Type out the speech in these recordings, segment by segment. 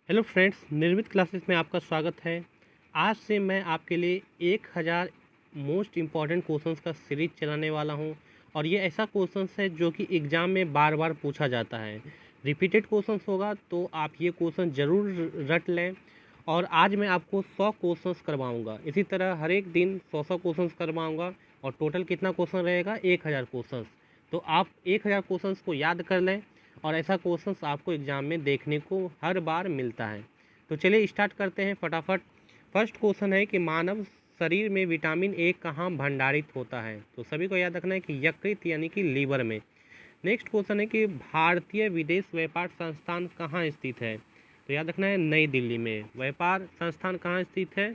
Hello friends, निर्मित classes में आपका स्वागत है। आज से मैं आपके लिए 1000 मोस्ट इम्पॉर्टेंट क्वेश्चंस का सीरीज चलाने वाला हूं और ये ऐसा क्वेश्चंस है जो कि एग्ज़ाम में बार बार पूछा जाता है। रिपीटेड क्वेश्चंस होगा तो आप ये क्वेश्चन ज़रूर रट लें। और आज मैं आपको 100 क्वेश्चंस करवाऊंगा। इसी तरह हर एक दिन 100 क्वेश्चंस करवाऊंगा और टोटल कितना क्वेश्चन रहेगा? 1000 क्वेश्चंस। तो आप 1000 क्वेश्चंस को याद कर लें और ऐसा क्वेश्चंस आपको एग्जाम में देखने को हर बार मिलता है। तो चलिए स्टार्ट करते हैं फटाफट। फर्स्ट क्वेश्चन है कि मानव शरीर में विटामिन ए कहाँ भंडारित होता है? तो सभी को याद रखना है कि यकृत यानी कि लीवर में। नेक्स्ट क्वेश्चन है कि भारतीय विदेश व्यापार संस्थान कहाँ स्थित है? तो याद रखना है नई दिल्ली में। व्यापार संस्थान कहाँ स्थित है?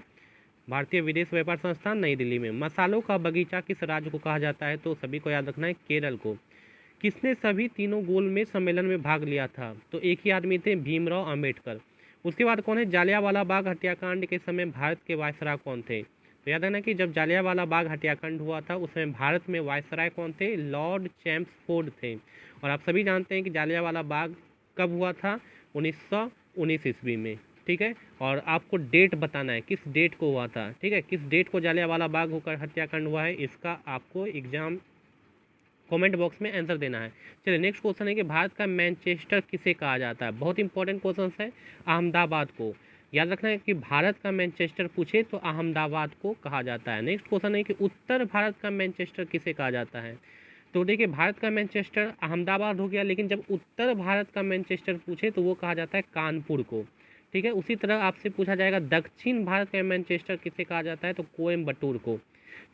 भारतीय विदेश व्यापार संस्थान नई दिल्ली में। मसालों का बगीचा किस राज्य को कहा जाता है? तो सभी को याद रखना है केरल को। किसने सभी तीनों गोलमेज सम्मेलन में भाग लिया था? तो एक ही आदमी थे, भीमराव अंबेडकर। उसके बाद कौन है? जालियांवाला बाग हत्याकांड के समय भारत के वायसराय कौन थे? तो याद रखना कि जब जालियांवाला बाग हत्याकांड हुआ था उस समय भारत में वायसराय कौन थे? लॉर्ड चैम्सफोर्ड थे। और आप सभी जानते हैं कि जालियांवाला बाग कब हुआ था? 1919 ईस्वी में। ठीक है, और आपको डेट बताना है किस डेट को हुआ था। ठीक है, किस डेट को जालियांवाला बाग होकर हत्याकांड हुआ है, इसका आपको एग्जाम कमेंट बॉक्स में आंसर देना है। चलिए नेक्स्ट क्वेश्चन है कि भारत का मैनचेस्टर किसे कहा जाता है? बहुत इंपॉर्टेंट क्वेश्चन है। अहमदाबाद को। याद रखना है कि भारत का मैनचेस्टर पूछे तो अहमदाबाद को कहा जाता है। नेक्स्ट क्वेश्चन है कि उत्तर भारत का मैनचेस्टर किसे कहा जाता है? तो देखिए, भारत का मैनचेस्टर अहमदाबाद हो गया, लेकिन जब उत्तर भारत का मैनचेस्टर पूछे तो वो कहा जाता है कानपुर को। ठीक है, उसी तरह आपसे पूछा जाएगा दक्षिण भारत का मैनचेस्टर किसे कहा जाता है? तो कोयम्बटूर को।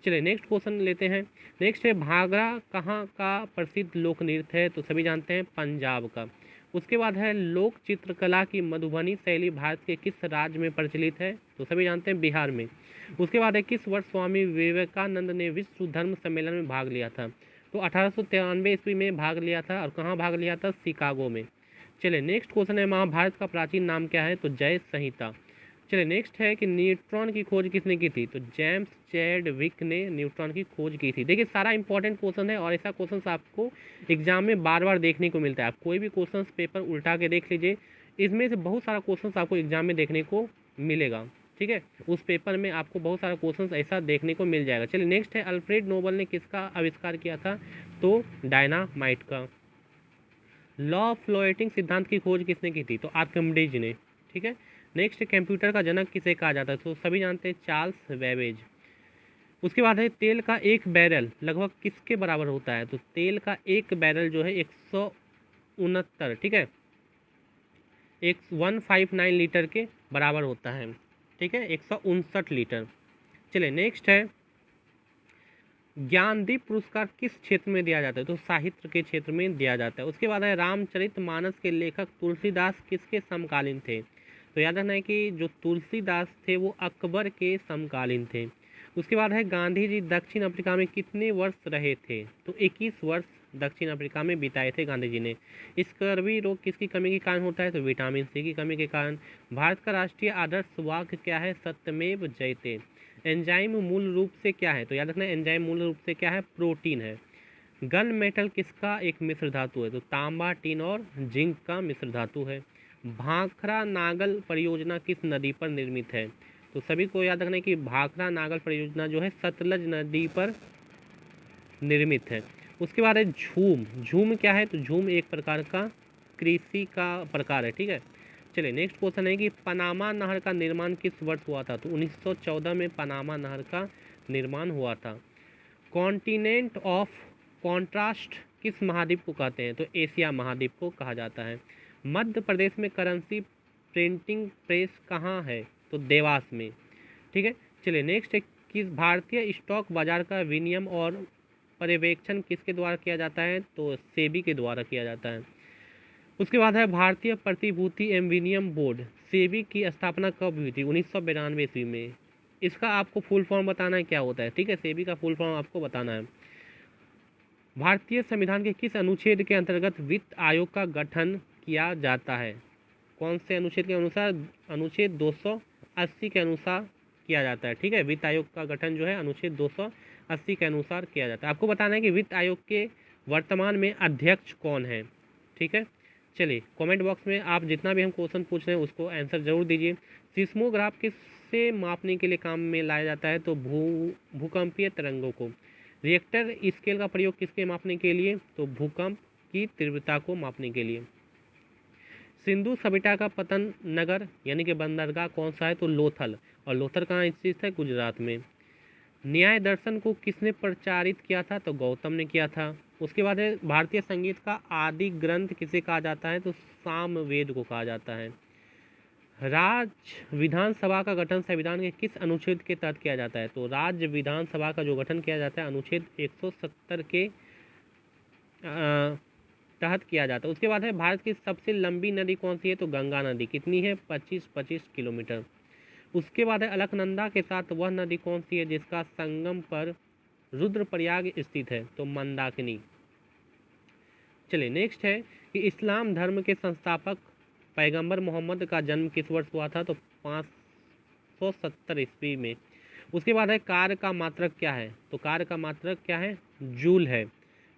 चलिए नेक्स्ट क्वेश्चन लेते हैं। नेक्स्ट है भांगड़ा कहाँ का प्रसिद्ध लोक नृत्य है? तो सभी जानते हैं पंजाब का। उसके बाद है लोक चित्रकला की मधुबनी शैली भारत के किस राज्य में प्रचलित है? तो सभी जानते हैं बिहार में। उसके बाद है किस वर्ष स्वामी विवेकानंद ने विश्व धर्म सम्मेलन में भाग लिया था? तो 1893 ईस्वी में भाग लिया था। और कहाँ भाग लिया था? शिकागो में। चलिए नेक्स्ट क्वेश्चन है महाभारत का प्राचीन नाम क्या है? तो जय संहिता। चलिए नेक्स्ट है कि न्यूट्रॉन की खोज किसने की थी? तो जेम्स चैडविक ने न्यूट्रॉन की खोज की थी। देखिए सारा इंपॉर्टेंट क्वेश्चन है और ऐसा क्वेश्चन आपको एग्जाम में बार बार देखने को मिलता है। आप कोई भी क्वेश्चन पेपर उल्टा के देख लीजिए, इसमें से बहुत सारा क्वेश्चन आपको एग्जाम में देखने को मिलेगा। ठीक है, उस पेपर में आपको बहुत सारा क्वेश्चन ऐसा देखने को मिल जाएगा। चलिए नेक्स्ट है अल्फ्रेड नोबल ने किसका आविष्कार किया था? तो डायनामाइट का। लॉ ऑफ फ्लोटिंग सिद्धांत की खोज किसने की थी? तो आर्किमिडीज ने। ठीक है, नेक्स्ट कंप्यूटर का जनक किसे कहा जाता है? तो सभी जानते हैं चार्ल्स बेबेज। उसके बाद है तेल का एक बैरल लगभग किसके बराबर होता है? तो तेल का एक बैरल जो है 169, ठीक है, 159 लीटर के बराबर होता है। ठीक है, 159 लीटर। चलिए नेक्स्ट है ज्ञानदीप पुरस्कार किस क्षेत्र में दिया जाता है? तो साहित्य के क्षेत्र में दिया जाता है। उसके बाद है रामचरितमानस के लेखक तुलसीदास किसके समकालीन थे? तो याद रखना है कि जो तुलसीदास थे वो अकबर के समकालीन थे। उसके बाद है गांधी जी दक्षिण अफ्रीका में कितने वर्ष रहे थे? तो 21 वर्ष दक्षिण अफ्रीका में बिताए थे गांधी जी ने। स्कर्वी रोग किसकी कमी के कारण होता है? तो विटामिन सी की कमी के कारण। भारत का राष्ट्रीय आदर्श वाक्य क्या है? सत्यमेव जयते। एंजाइम मूल रूप से क्या है? तो याद रखना एंजाइम मूल रूप से क्या है? प्रोटीन है। गन मेटल किसका एक मिश्र धातु है? तो तांबा, टिन और जिंक का मिश्र धातु है। भाखड़ा नागल परियोजना किस नदी पर निर्मित है? तो सभी को याद रखना है कि भाखड़ा नागल परियोजना जो है सतलज नदी पर निर्मित है। उसके बाद है झूम। झूम क्या है? तो झूम एक प्रकार का कृषि का प्रकार है। ठीक है, चलिए नेक्स्ट क्वेश्चन है कि पनामा नहर का निर्माण किस वर्ष हुआ था? तो 1914 में पनामा नहर का निर्माण हुआ था। कॉन्टिनेंट ऑफ कॉन्ट्रास्ट किस महाद्वीप को कहते हैं? तो एशिया महाद्वीप को कहा जाता है। मध्य प्रदेश में करेंसी प्रिंटिंग प्रेस कहाँ है? तो देवास में। ठीक है, चलिए नेक्स्ट है किस भारतीय स्टॉक बाजार का विनियम और पर्यवेक्षण किसके द्वारा किया जाता है? तो सेबी के द्वारा किया जाता है। उसके बाद है भारतीय प्रतिभूति एवं विनिमय बोर्ड सेबी की स्थापना कब हुई थी? 1992 ईस्वी में। इसका आपको फुल फॉर्म बताना है क्या होता है। ठीक है, सेबी का फुल फॉर्म आपको बताना है। भारतीय संविधान के किस अनुच्छेद के अंतर्गत वित्त आयोग का गठन किया जाता है? कौन से अनुच्छेद के अनुसार? अनुच्छेद 280 के अनुसार किया जाता है। ठीक है, वित्त आयोग का गठन जो है अनुच्छेद 280 के अनुसार किया जाता है। आपको बताना है कि वित्त आयोग के वर्तमान में अध्यक्ष कौन है। ठीक है, चलिए कमेंट बॉक्स में आप जितना भी हम क्वेश्चन पूछ रहे हैं उसको आंसर जरूर दीजिए। सिस्मोग्राफ किससे मापने के लिए काम में लाया जाता है? तो भूकंपीय तरंगों को। रिएक्टर स्केल का प्रयोग किसके मापने के लिए? तो भूकंप की तीव्रता को मापने के लिए। सिंधु सभ्यता का पतन नगर यानी कि बंदरगाह कौन सा है? तो लोथल। और लोथल कहाँ स्थित है? गुजरात में। न्याय दर्शन को किसने प्रचारित किया था? तो गौतम ने किया था। उसके बाद है भारतीय संगीत का आदि ग्रंथ किसे कहा जाता है? तो सामवेद को कहा जाता है। राज्य विधानसभा का गठन संविधान के किस अनुच्छेद के तहत किया जाता है? तो राज्य विधानसभा का जो गठन किया जाता है अनुच्छेद 170 के तहत किया जाता है। उसके बाद है भारत की सबसे लंबी नदी कौन सी है? तो गंगा नदी। कितनी है? 25 किलोमीटर। उसके बाद है अलकनंदा के साथ वह नदी कौन सी है जिसका संगम पर रुद्रप्रयाग स्थित है? तो मंदाकिनी। चलिए नेक्स्ट है कि इस्लाम धर्म के संस्थापक पैगंबर मोहम्मद का जन्म किस वर्ष हुआ था? तो 570 ईस्वी में। उसके बाद है कार्य का मात्रक क्या है? तो कार्य का मात्रक क्या है? जूल है।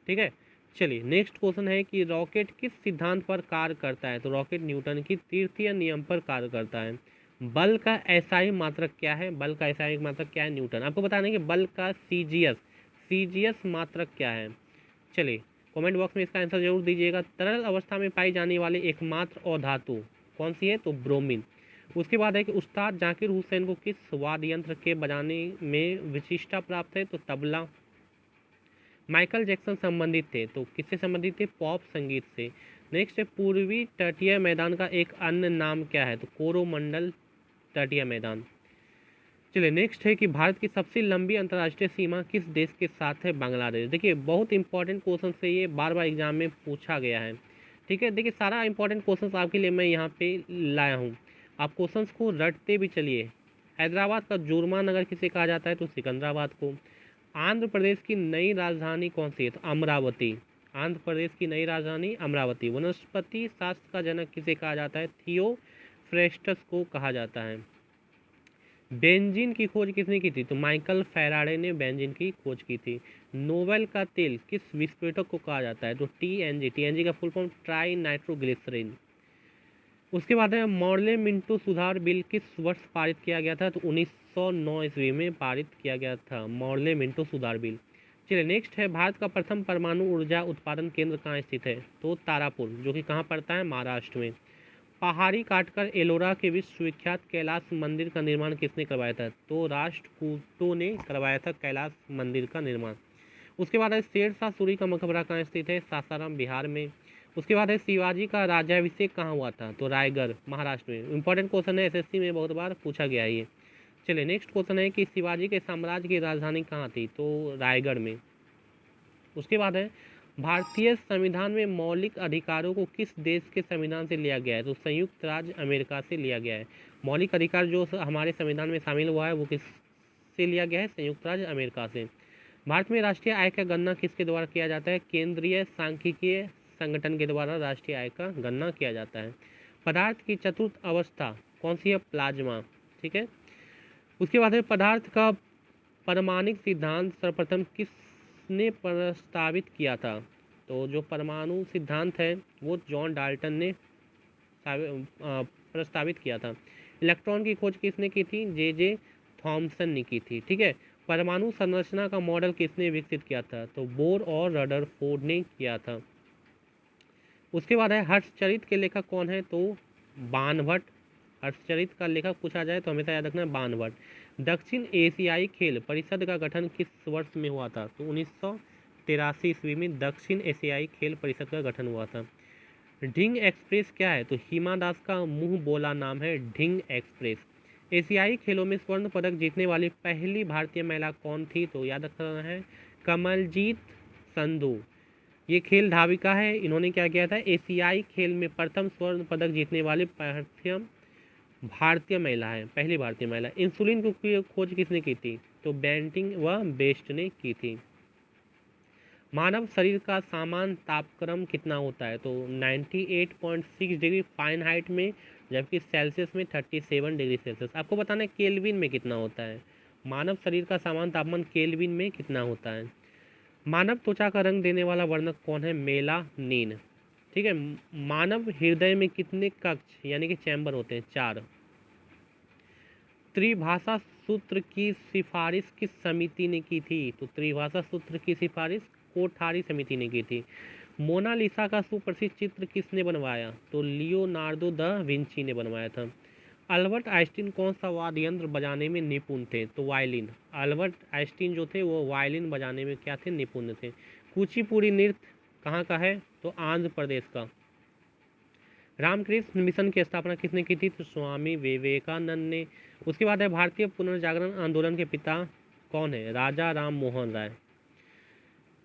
ठीक है। चलिए नेक्स्ट क्वेश्चन है कि रॉकेट किस सिद्धांत पर कार्य करता है? तो रॉकेट न्यूटन की तृतीय नियम पर कार्य करता है। बल का एसआई मात्रक क्या है? बल का एसआई मात्रक क्या है? न्यूटन। आपको बताना है कि बल का सीजीएस मात्रक क्या है। चलिए कमेंट बॉक्स में इसका आंसर जरूर दीजिएगा। तरल अवस्था में पाई जाने वाली एकमात्र अधातु कौन सी है? तो ब्रोमीन। उसके बाद है कि उस्ताद जाकिर हुसैन को किस वाद्य यंत्र के बजाने में विशिष्टता प्राप्त है? तो तबला। माइकल जैक्सन संबंधित थे, तो किससे संबंधित थे? पॉप संगीत से। नेक्स्ट है पूर्वी तटीय मैदान का एक अन्य नाम क्या है? तो कोरोमंडल तटीय मैदान। चलिए नेक्स्ट है कि भारत की सबसे लंबी अंतर्राष्ट्रीय सीमा किस देश के साथ है? बांग्लादेश। देखिए बहुत इंपॉर्टेंट क्वेश्चन से ये बार बार एग्जाम में पूछा गया है। ठीक है, देखिए सारा इंपॉर्टेंट क्वेश्चन आपके लिए मैं यहाँ पे लाया हूँ, आप क्वेश्चन को रटते भी चलिए। हैदराबाद का जुर्मा नगर किसे कहा जाता है? तो सिकंदराबाद को। आंध्र प्रदेश की नई राजधानी कौन सी है? तो अमरावती। आंध्र प्रदेश की नई राजधानी अमरावती। वनस्पति शास्त्र का जनक किसे कहा जाता है? थियोफ्रेस्टस को कहा जाता है। बेंजीन की खोज किसने की थी? तो माइकल फैराडे ने बेंजीन की खोज की थी। नोवेल का तेल किस विस्फोटक को कहा जाता है? तो टीएनजी। टीएनजी का फुल फॉर्म ट्राई नाइट्रोग्लिसरीन। उसके बाद है मॉडले मिंटो सुधार बिल किस वर्ष पारित किया गया था? तो 1909 ईस्वी में पारित किया गया था मॉडले मिंटो सुधार बिल। चलिए नेक्स्ट है भारत का प्रथम परमाणु ऊर्जा उत्पादन केंद्र कहाँ स्थित है? तो तारापुर, जो कि कहाँ पड़ता है? महाराष्ट्र में। पहाड़ी काटकर एलोरा के विश्वविख्यात कैलाश मंदिर का निर्माण किसने करवाया था? तो राष्ट्रकूटों ने करवाया था कैलाश मंदिर का निर्माण। उसके बाद है शेरशाह सूरी का मकबरा कहाँ स्थित है? सासाराम बिहार में। उसके बाद है शिवाजी का राज्याभिषेक कहाँ हुआ था? तो रायगढ़ महाराष्ट्र में। इंपॉर्टेंट क्वेश्चन है, एसएससी में बहुत बार पूछा गया है ये। चलिए नेक्स्ट क्वेश्चन है कि शिवाजी के साम्राज्य की राजधानी कहाँ थी? तो रायगढ़ में। उसके बाद है भारतीय संविधान में मौलिक अधिकारों को किस देश के संविधान से लिया गया है? तो संयुक्त राज्य अमेरिका से लिया गया है। मौलिक अधिकार जो हमारे संविधान में शामिल हुआ है वो किस से लिया गया है? संयुक्त राज्य अमेरिका से। भारत में राष्ट्रीय आय का गणना किसके द्वारा किया जाता है? केंद्रीय सांख्यिकीय संगठन के द्वारा राष्ट्रीय आय का गणना किया जाता है। पदार्थ की चतुर्थ अवस्था कौन सी है? प्लाज्मा। ठीक है। उसके बाद है पदार्थ का परमाणिक सिद्धांत सर्वप्रथम किसने प्रस्तावित किया था? तो जो परमाणु सिद्धांत है वो जॉन डाल्टन ने प्रस्तावित किया था। इलेक्ट्रॉन की खोज किसने की थी? जे थॉमसन ने की थी। ठीक है। परमाणु संरचना का मॉडल किसने विकसित किया था? तो बोर और रदरफोर्ड ने किया था। उसके बाद है हर्षचरित के लेखक कौन है? तो बाणभट्ट। हर्षचरित का लेखक पूछा जाए तो हमेशा याद रखना है बाणभट्ट। दक्षिण एशियाई खेल परिषद का गठन किस वर्ष में हुआ था? तो 1983 ईस्वी में दक्षिण एशियाई खेल परिषद का गठन हुआ था। ढिंग एक्सप्रेस क्या है? तो हिमा दास का मुंह बोला नाम है ढिंग एक्सप्रेस। एशियाई खेलों में स्वर्ण पदक जीतने वाली पहली भारतीय महिला कौन थी? तो याद रखना है कमलजीत संधू। ये खेल धाविका है, इन्होंने क्या किया था? एशियाई खेल में प्रथम स्वर्ण पदक जीतने वाली भारतीय महिला है, पहली भारतीय महिला। इंसुलिन की खोज किसने की थी? तो बेंटिंग व बेस्ट ने की थी। मानव शरीर का सामान्य तापक्रम कितना होता है? तो 98.6 डिग्री फारेनहाइट में, जबकि सेल्सियस में 37 डिग्री सेल्सियस। आपको बताना है केल्विन में कितना होता है। मानव शरीर का सामान्य तापमान केल्विन में कितना होता है। मानव त्वचा का रंग देने वाला वर्णक कौन है? मेलानिन। ठीक है। मानव हृदय में कितने कक्ष यानी कि चैम्बर होते हैं? 4। त्रिभाषा सूत्र की सिफारिश किस समिति ने की थी? तो त्रिभाषा सूत्र की सिफारिश कोठारी समिति ने की थी। मोनालिसा का सुप्रसिद्ध चित्र किसने बनवाया? तो लियोनार्डो दा विंची ने बनवाया था। अल्बर्ट आइंस्टीन कौन सा वाद्य यंत्र बजाने में निपुण थे? तो वायलिन। अल्बर्ट आइंस्टीन जो थे वो वायलिन बजाने में क्या थे? निपुण थे। कुचिपुड़ी नृत्य कहाँ का है? तो आंध्र प्रदेश का। रामकृष्ण मिशन की स्थापना किसने की थी? तो स्वामी विवेकानंद ने। उसके बाद है भारतीय पुनर्जागरण आंदोलन के पिता कौन है? राजा राम मोहन राय।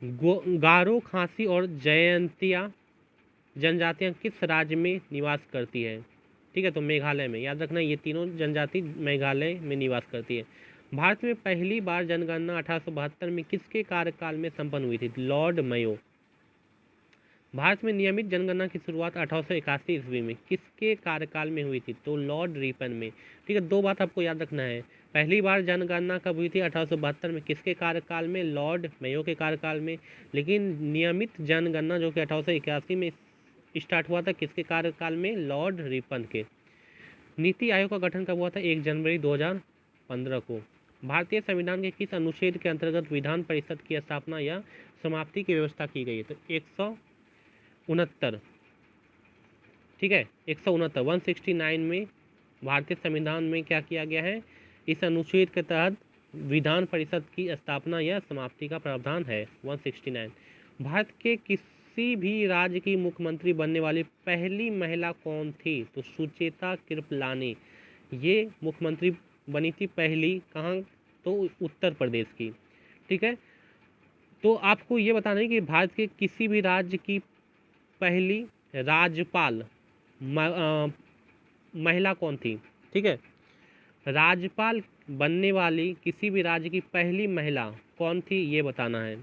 गारो, खासी और जयंतिया जनजातियां किस राज्य में निवास करती है? ठीक है, तो मेघालय में। याद रखना ये तीनों जनजाति मेघालय में निवास करती है। भारत में पहली बार जनगणना 1872 में किसके कार्यकाल में संपन्न हुई थी? Lord Mayo. भारत में नियमित जनगणना की शुरुआत 1881 ईस्वी में किसके कार्यकाल में हुई थी? तो लॉर्ड रिपन में। ठीक है, 2 बात आपको याद रखना है। पहली बार जनगणना कब हुई थी? 1872 में। किसके कार्यकाल में? लॉर्ड मेयो के कार्यकाल में। लेकिन नियमित जनगणना जो कि 1881 में स्टार्ट हुआ था, किसके कार्यकाल में? लॉर्ड रिपन के। नीति आयोग का गठन कब हुआ था? 1 जनवरी 2015 को। भारतीय संविधान के किस अनुच्छेद के अंतर्गत विधान परिषद की स्थापना या समाप्ति की व्यवस्था की गई है? तो 169। ठीक है, 169 169 में भारतीय संविधान में क्या किया गया है? इस अनुच्छेद के तहत विधान परिषद की स्थापना या समाप्ति का प्रावधान है। 169। भारत के किसी भी राज्य की मुख्यमंत्री बनने वाली पहली महिला कौन थी? तो सुचेता कृपलानी ये मुख्यमंत्री बनी थी पहली। कहाँ? तो उत्तर प्रदेश की। ठीक है, तो आपको ये बताना है कि भारत के किसी भी राज्य की पहली राज्यपाल महिला कौन थी? ठीक है, राज्यपाल बनने वाली किसी भी राज्य की पहली महिला कौन थी ये बताना है।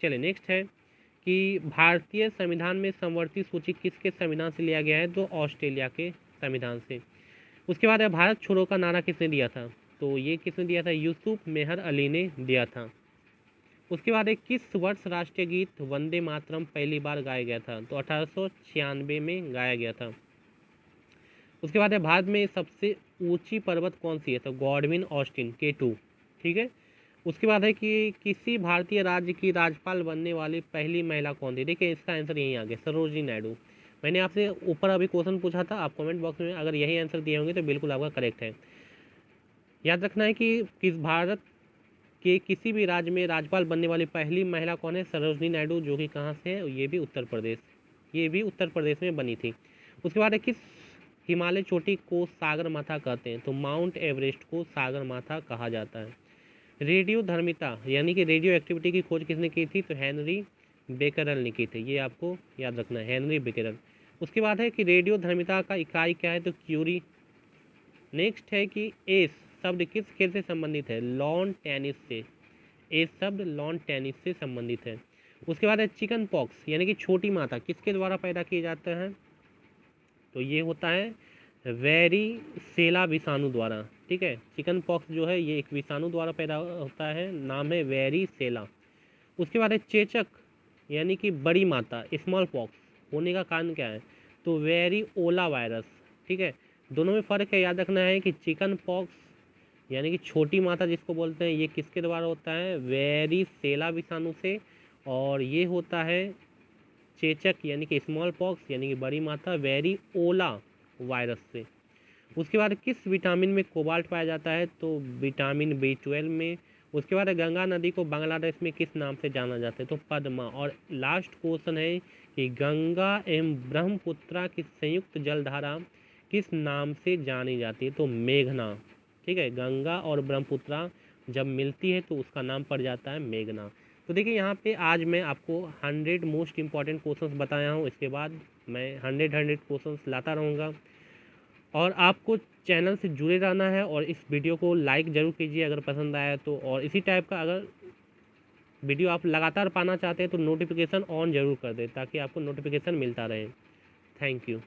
चलिए नेक्स्ट है कि भारतीय संविधान में समवर्ती सूची किसके संविधान से लिया गया है? तो ऑस्ट्रेलिया के संविधान से। उसके बाद है भारत छोड़ो का नारा किसने दिया था? तो ये किसने दिया था? यूसुफ मेहर अली ने दिया था। उसके बाद एक किस वर्ष राष्ट्रीय गीत वंदे मातरम पहली बार गाया गया था? तो 1896 में गाया गया था। उसके बाद है भारत में सबसे ऊंची पर्वत कौन सी है? तो गॉडविन ऑस्टिन K2। ठीक है, उसके बाद है कि किसी भारतीय राज्य की राज्यपाल बनने वाली पहली महिला कौन थी? देखिए इसका आंसर यहीं आ गया, सरोजिनी नायडू। मैंने आपसे ऊपर अभी क्वेश्चन पूछा था, आप कमेंट बॉक्स में अगर यही आंसर दिए होंगे तो बिल्कुल आपका करेक्ट है। याद रखना है कि किस भारत के किसी भी राज्य में राज्यपाल बनने वाली पहली महिला कौन है? सरोजिनी नायडू, जो कि कहाँ से है? ये भी उत्तर प्रदेश। ये भी उत्तर प्रदेश में बनी थी। उसके बाद है किस हिमालय चोटी को सागर माथा कहते हैं? तो माउंट एवरेस्ट को सागर माथा कहा जाता है। रेडियो धर्मिता यानी कि रेडियो एक्टिविटी की खोज किसने की थी? तो हेनरी बेकरल ने की थी। ये आपको याद रखना है, हेनरी बेकरल। उसके बाद है कि रेडियो धर्मिता का इकाई क्या है? तो क्यूरी। नेक्स्ट है कि एस शब्द किस खेल से संबंधित है? लॉन टेनिस से। एस शब्द लॉन टेनिस से संबंधित है। उसके बाद है चिकन पॉक्स यानी कि छोटी माता किसके द्वारा पैदा किए जाते हैं? तो ये होता है वेरिसेला विषाणु द्वारा। ठीक है, चिकन पॉक्स जो है ये एक विषाणु द्वारा पैदा होता है, नाम है वेरिसेला। उसके बाद है चेचक यानी कि बड़ी माता, स्मॉल पॉक्स होने का कारण क्या है? तो वेरिओला वायरस। ठीक है, दोनों में फ़र्क है, याद रखना है कि चिकन पॉक्स यानी कि छोटी माता जिसको बोलते हैं ये किसके द्वारा होता है? वेरिसेला विषाणु से। और ये होता है चेचक यानी कि स्मॉल पॉक्स यानी कि बड़ी माता वेरिओला वायरस से। उसके बाद किस विटामिन में कोबाल्ट पाया जाता है? तो विटामिन B12 में। उसके बाद गंगा नदी को बांग्लादेश में किस नाम से जाना जाता है? तो पद्मा। और लास्ट क्वेश्चन है कि गंगा एवं ब्रह्मपुत्रा की संयुक्त जलधारा किस नाम से जानी जाती है? तो मेघना। ठीक है, गंगा और ब्रह्मपुत्रा जब मिलती है तो उसका नाम पड़ जाता है मेघना। तो देखिए यहाँ पे आज मैं आपको 100 मोस्ट इम्पॉर्टेंट क्वेश्चंस बताया हूँ। इसके बाद मैं 100 क्वेश्चंस लाता रहूँगा और आपको चैनल से जुड़े रहना है और इस वीडियो को लाइक ज़रूर कीजिए अगर पसंद आया तो। और इसी टाइप का अगर वीडियो आप लगातार पाना चाहते हैं तो नोटिफिकेशन ऑन ज़रूर कर दें ताकि आपको नोटिफिकेशन मिलता रहे। Thank you.